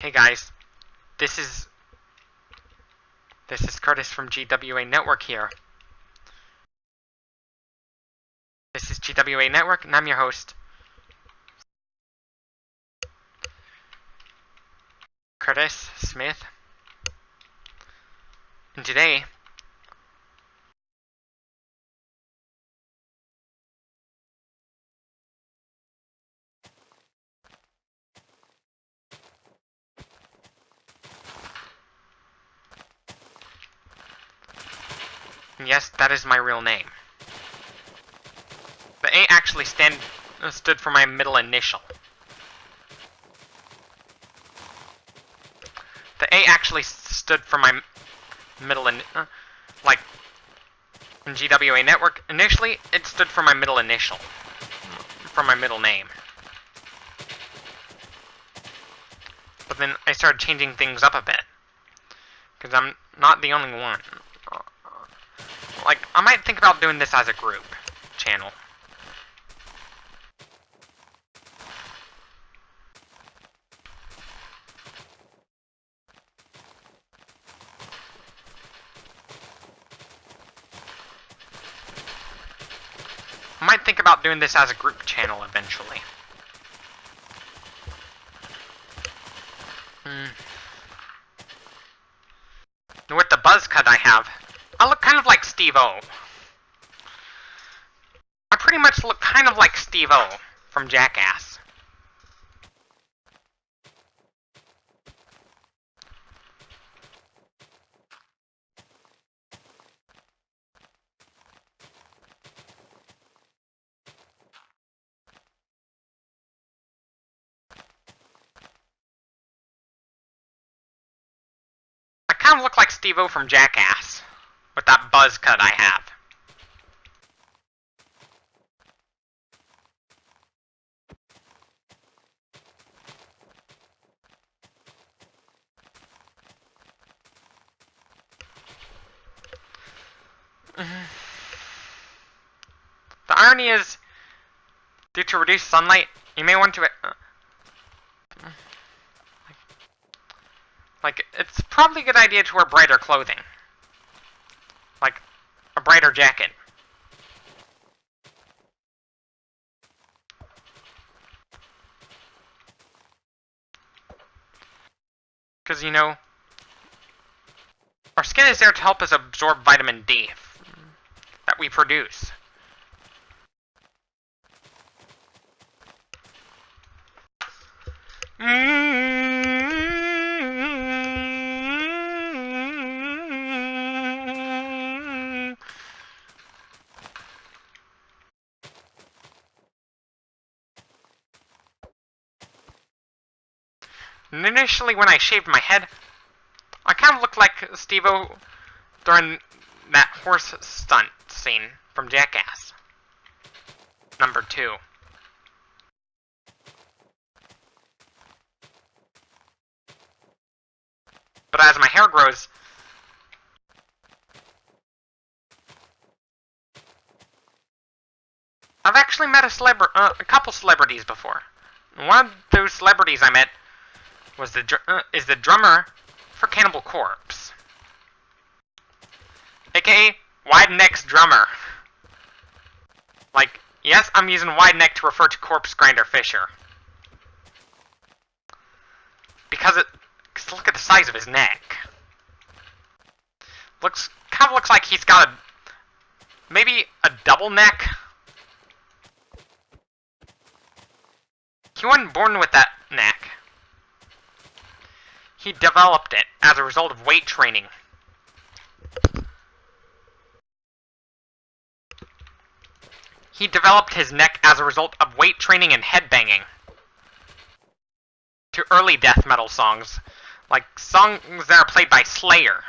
Hey guys, this is Curtis from GWA Network here. This is GWA Network, and I'm your host, Curtis Smith. And today, and yes, that is my real name. The A actually stood for my middle initial. The A actually stood for my middle like in GWA Network. Initially, it stood for my middle initial, for my middle name. But then I started changing things up a bit, because I'm not the only one. Like, I might think about doing this as a group channel. I might think about doing this as a group channel eventually. With the buzz cut I have, I look kind of like Steve-O. I pretty much look kind of like Steve-O from Jackass. I kind of look like Steve-O from Jackass, with that buzz cut I have. The irony is, due to reduced sunlight, you may want to... it's probably a good idea to wear brighter clothing. Like, a brighter jacket. Because, you know, our skin is there to help us absorb vitamin D that we produce. And initially, when I shaved my head, I kind of looked like Steve-O during that horse stunt scene from Jackass. Number 2. But as my hair grows, I've actually met a couple celebrities before. One of those celebrities I met was is the drummer for Cannibal Corpse, aka Wide Neck's drummer. Like, yes, I'm using wide neck to refer to Corpse Grinder Fisher. Because look at the size of his neck. Kind of looks like he's got maybe a double neck. He wasn't born with that neck. He developed it as a result of weight training. He developed his neck as a result of weight training and headbanging to early death metal songs, like songs that are played by Slayer.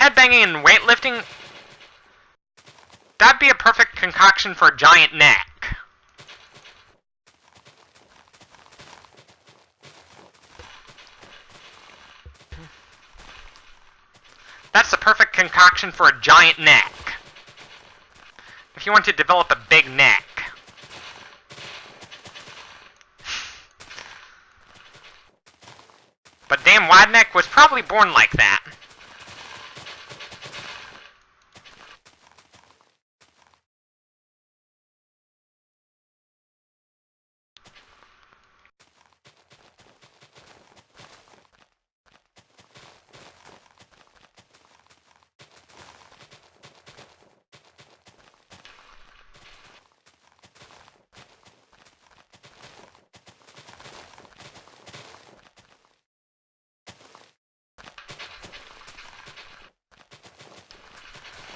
headbanging and weightlifting, that'd be a perfect concoction for a giant neck. That's the perfect concoction for a giant neck. If you want to develop a big neck. But damn, wide neck was probably born like that.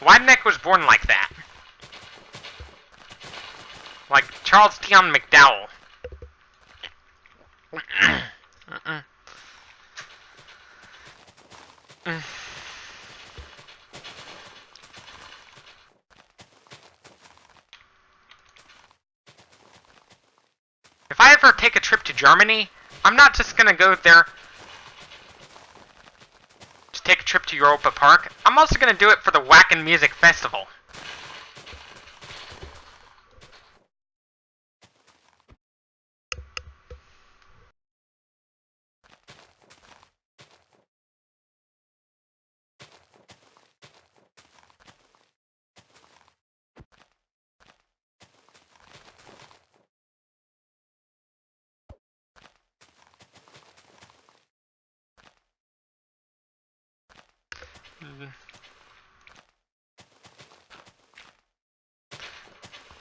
Wide neck was born like that. Like Charles Tion McDowell. If I ever take a trip to Germany, I'm not just gonna go there to take a trip to Europa Park. I'm also gonna do it for the Wacken Music Festival.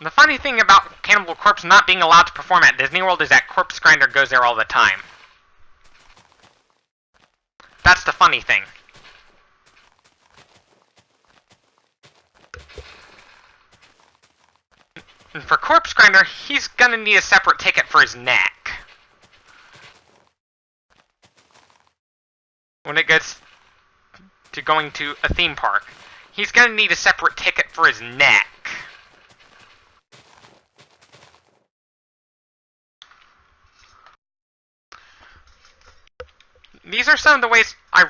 The funny thing about Cannibal Corpse not being allowed to perform at Disney World is that Corpse Grinder goes there all the time. That's the funny thing. And for Corpse Grinder, he's gonna need a separate ticket for his neck. When it gets to going to a theme park, he's gonna need a separate ticket for his neck. These are some of the ways I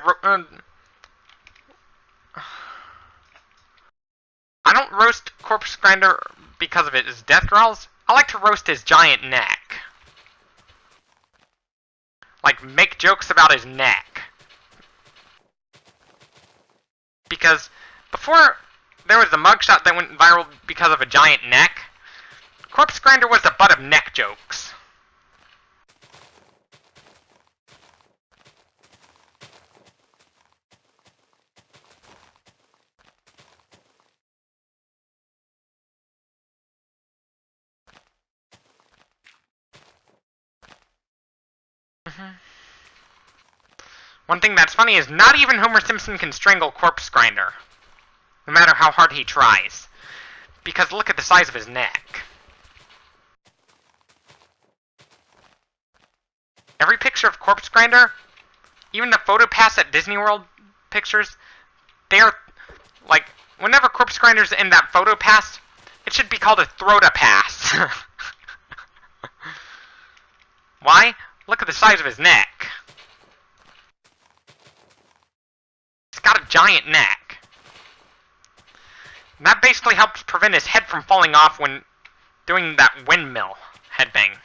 don't roast Corpse Grinder because of his death growls. I like to roast his giant neck. Like, make jokes about his neck. Because before there was the mugshot that went viral because of a giant neck, Corpse Grinder was the butt of neck jokes. One thing that's funny is not even Homer Simpson can strangle Corpse Grinder, no matter how hard he tries. Because look at the size of his neck. Every picture of Corpse Grinder, even the photo pass at Disney World pictures, they are, like, whenever Corpse Grinder's in that photo pass, it should be called a throat-a-pass. Why? Look at the size of his neck. He's got a giant neck. And that basically helps prevent his head from falling off when doing that windmill headbang.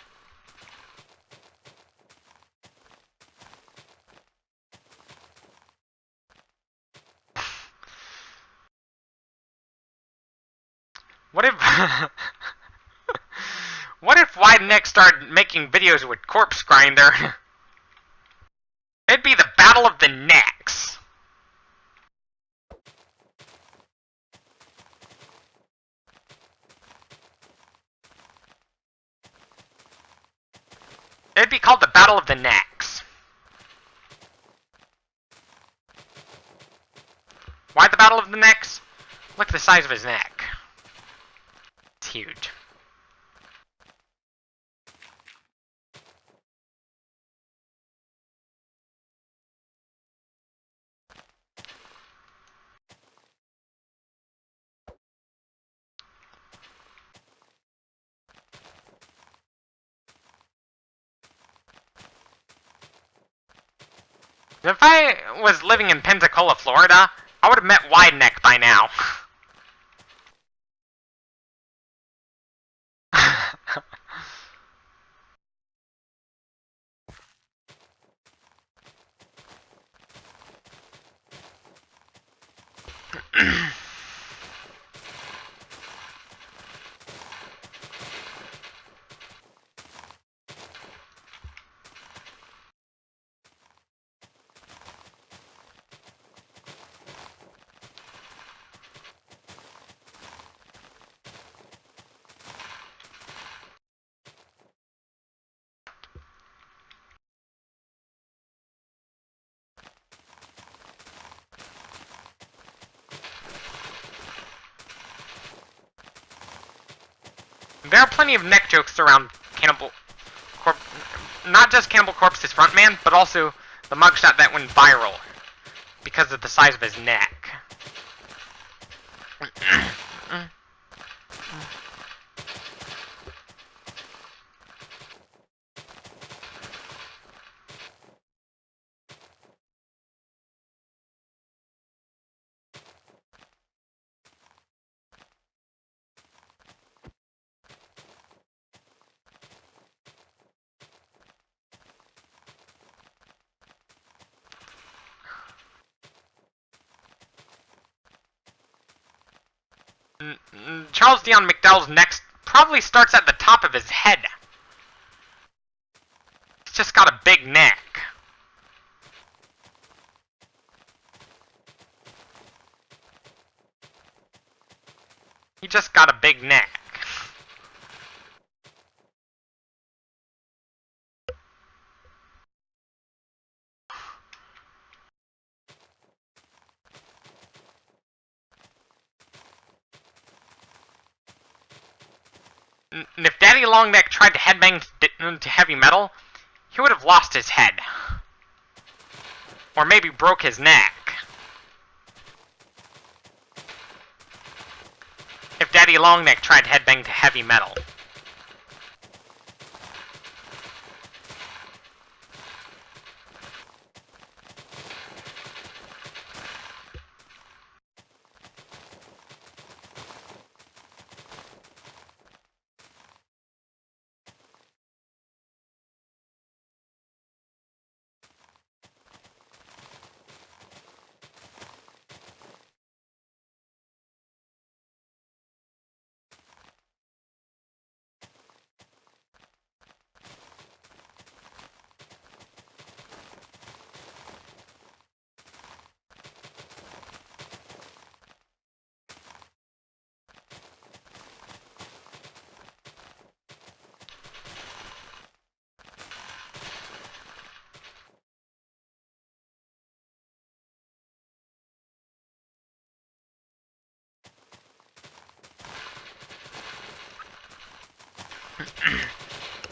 What if... What if Wide Neck started making videos with Corpse Grinder? It'd be the battle of the necks. It'd be called the Battle of the Necks. Why the Battle of the Necks? Look at the size of his neck. It's huge. If I was living in Pensacola, Florida, I would have met Wide Neck by now. There are plenty of neck jokes around Cannibal Corpse, not just Cannibal Corpse's frontman, but also the mugshot that went viral because of the size of his neck. Charles Dion McDowell's neck probably starts at the top of his head. He's just got a big neck. He just got a big neck. And if Daddy Longneck tried to headbang to heavy metal, he would have lost his head. Or maybe broke his neck. If Daddy Longneck tried to headbang to heavy metal.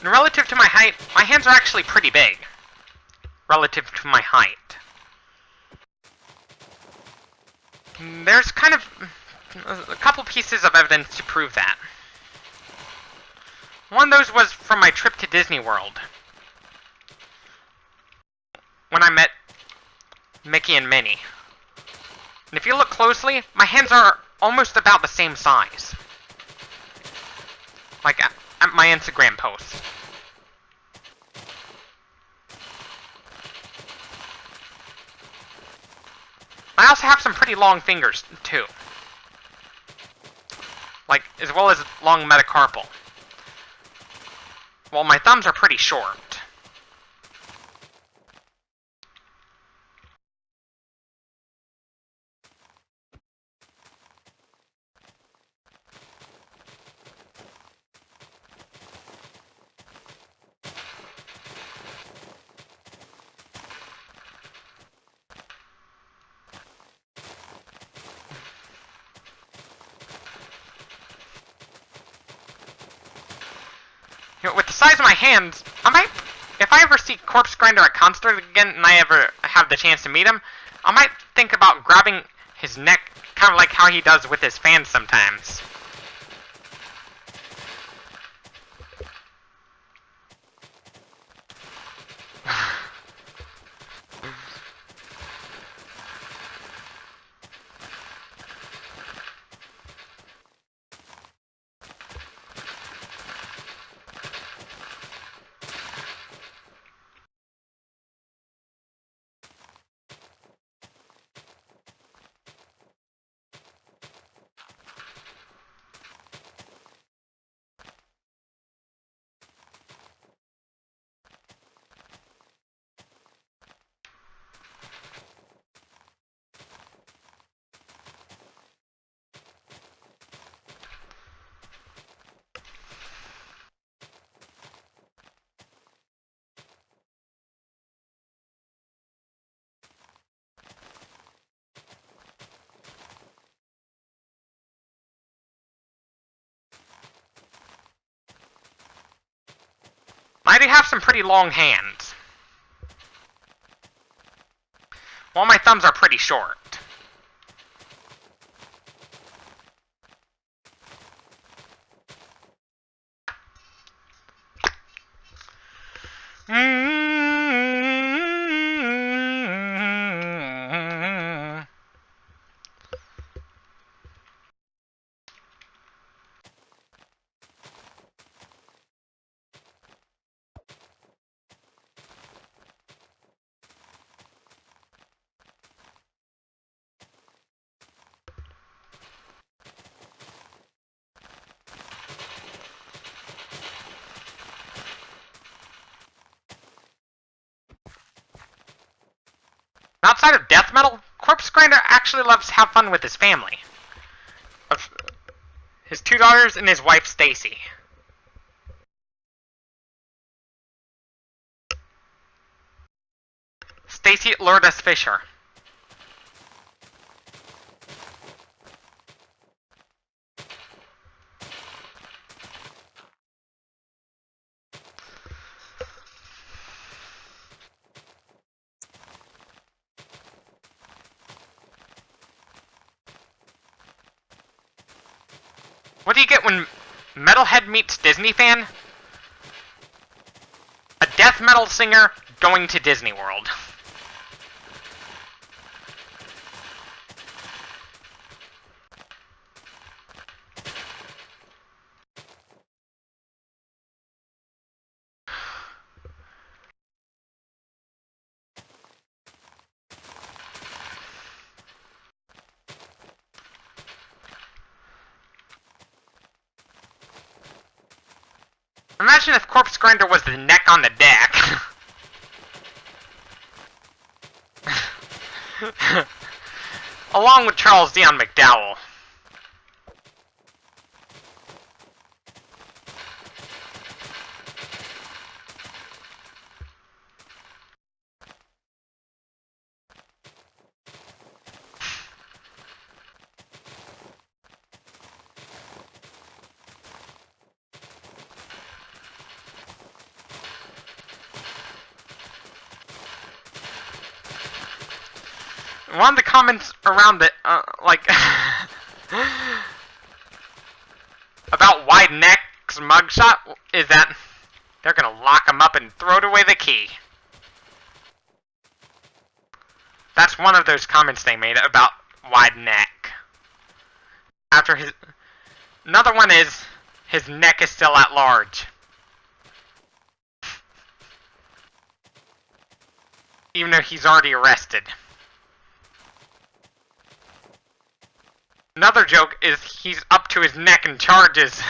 And relative to my height, my hands are actually pretty big. Relative to my height. There's kind of a couple pieces of evidence to prove that. One of those was from my trip to Disney World. When I met Mickey and Minnie. And if you look closely, my hands are almost about the same size. Like at my Instagram post. I also have some pretty long fingers, too. Like, as well as long metacarpal. Well, my thumbs are pretty short. You know, with the size of my hands, I might, if I ever see Corpse Grinder at concert again, and I ever have the chance to meet him, I might think about grabbing his neck, kind of like how he does with his fans sometimes. do have some pretty long hands, while my thumbs are pretty short. Outside of death metal, Corpse Grinder actually loves to have fun with his family. Of his 2 daughters and his wife, Stacy. Stacy Lourdes Fisher. What do you get when Metalhead meets Disney fan? A death metal singer going to Disney World. Imagine if Corpse Grinder was the neck on the deck. Along with Charles Dion McDowell. One of the comments around it, about Wide Neck's mugshot is that they're gonna lock him up and throw away the key. That's one of those comments they made about Wide Neck. After his... Another one is, his neck is still at large. Even though he's already arrested. Another joke is he's up to his neck in charges.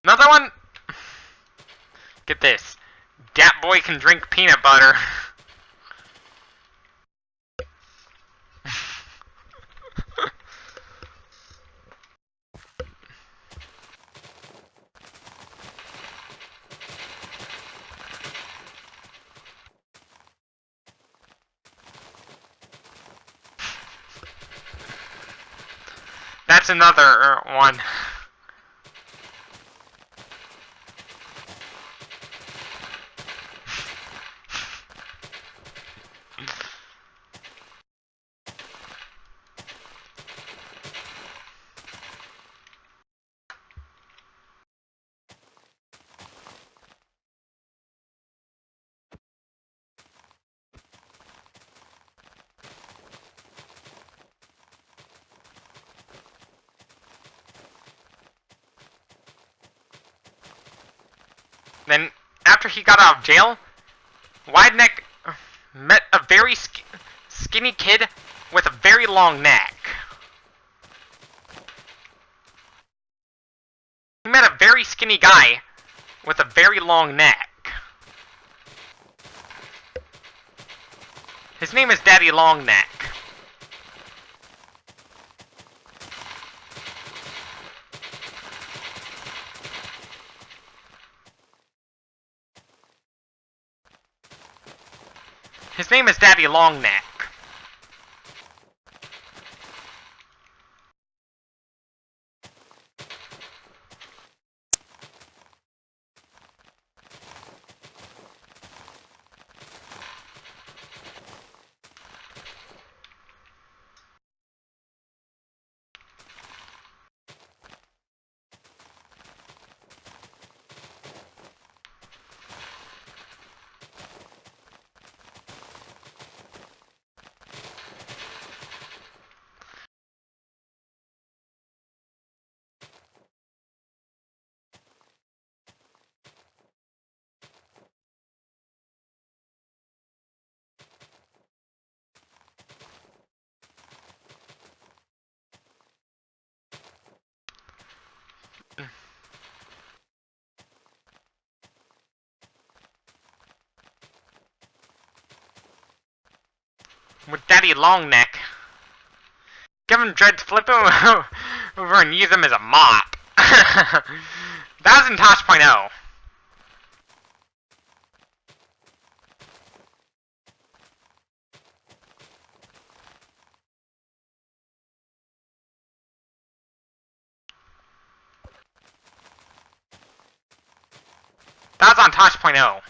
Another one. Get this. Dat boy can drink peanut butter. That's another one. Then, after he got out of jail, Wideneck met a very skinny kid with a very long neck. He met a very skinny guy with a very long neck. His name is Daddy Longneck. His name is Daddy Longneck. With Daddy Longneck. Give him dreads, flip him over and use him as a mop. That was in Tosh.0. That was on Tosh.0.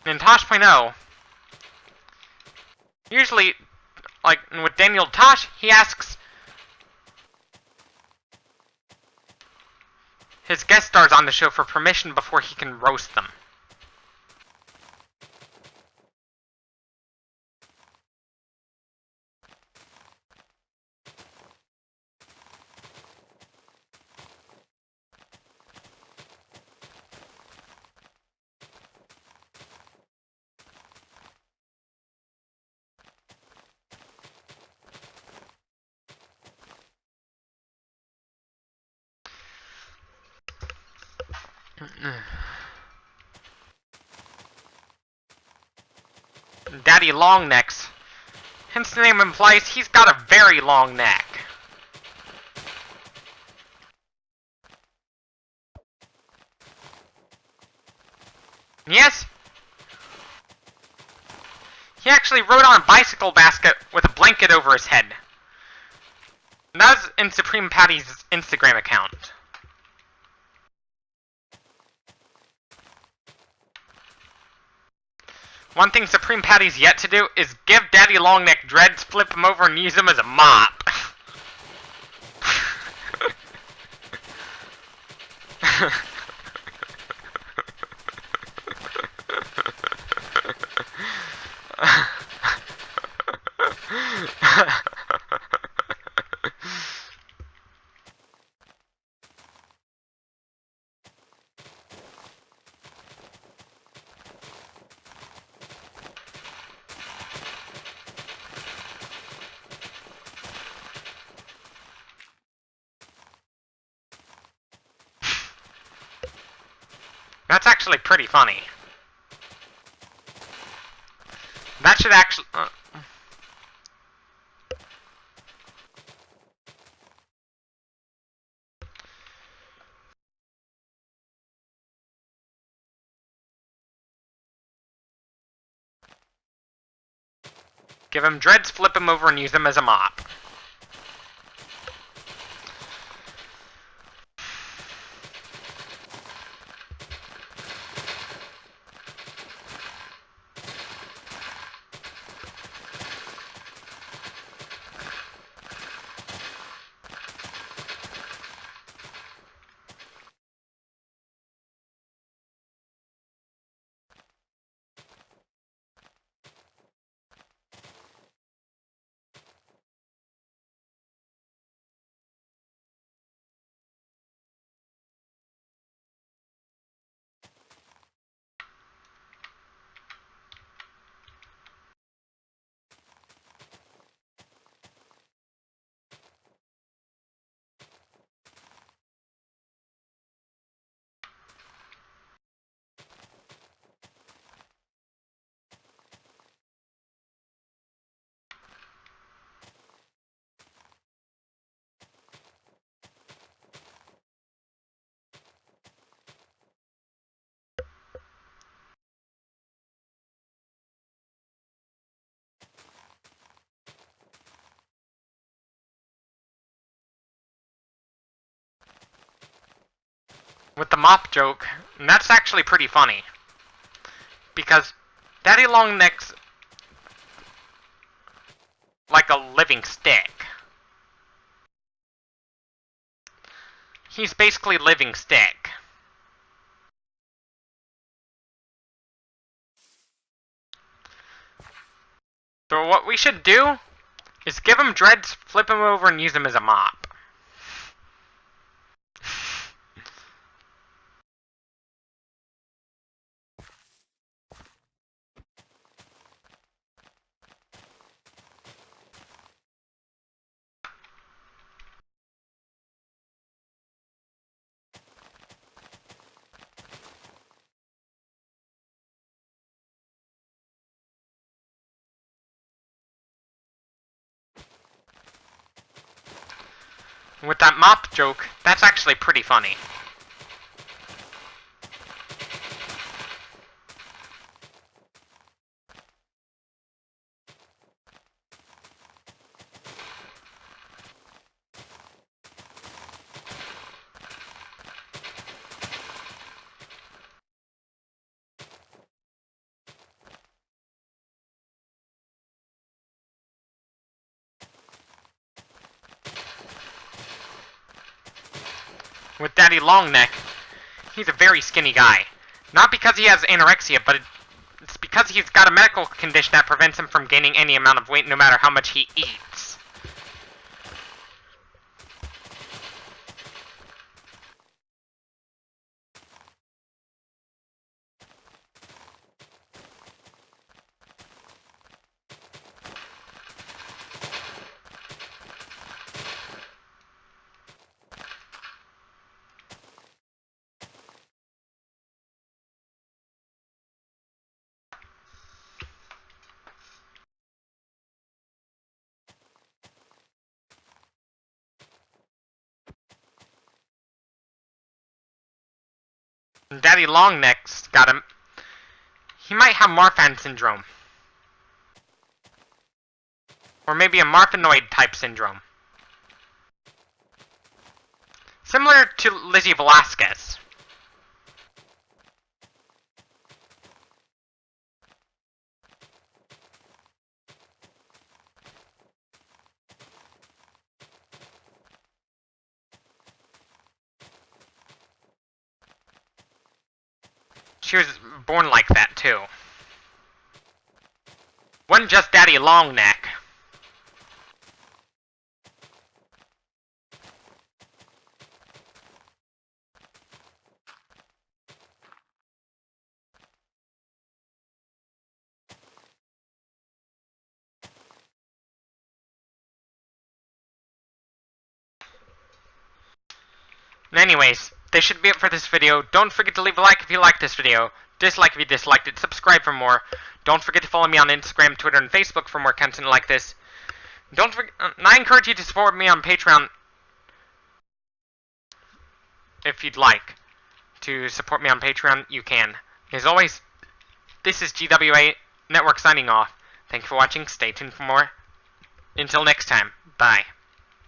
In Tosh.0, usually, like with Daniel Tosh, he asks his guest stars on the show for permission before he can roast them. Daddy Longnecks. Hence the name implies he's got a very long neck. Yes, he actually rode on a bicycle basket with a blanket over his head. That was in Supreme Patty's Instagram account. One thing Supreme Patty's yet to do is give Daddy Longneck dreads, flip him over, and use him as a mop. That's actually pretty funny. That should actually... Give him dreads, flip him over, and use him as a mop. with the mop joke, and that's actually pretty funny. Because Daddy Longneck's like a living stick. He's basically living stick. So what we should do is give him dreads, flip him over, and use him as a mop. With that mop joke, that's actually pretty funny. With Daddy Longneck, he's a very skinny guy. Not because he has anorexia, but it's because he's got a medical condition that prevents him from gaining any amount of weight no matter how much he eats. And Daddy Longneck's got him. He might have Marfan syndrome. Or maybe a Marfanoid type syndrome. Similar to Lizzie Velasquez. She was born like that, too. Wasn't just Daddy Longneck. Anyways, this should be it for this video. Don't forget to leave a like if you liked this video. Dislike if you disliked it. Subscribe for more. Don't forget to follow me on Instagram, Twitter, and Facebook for more content like this. Don't forget, and I encourage you to support me on Patreon if you'd like. To support me on Patreon, you can. As always, this is GWA Network signing off. Thank you for watching. Stay tuned for more. Until next time, bye.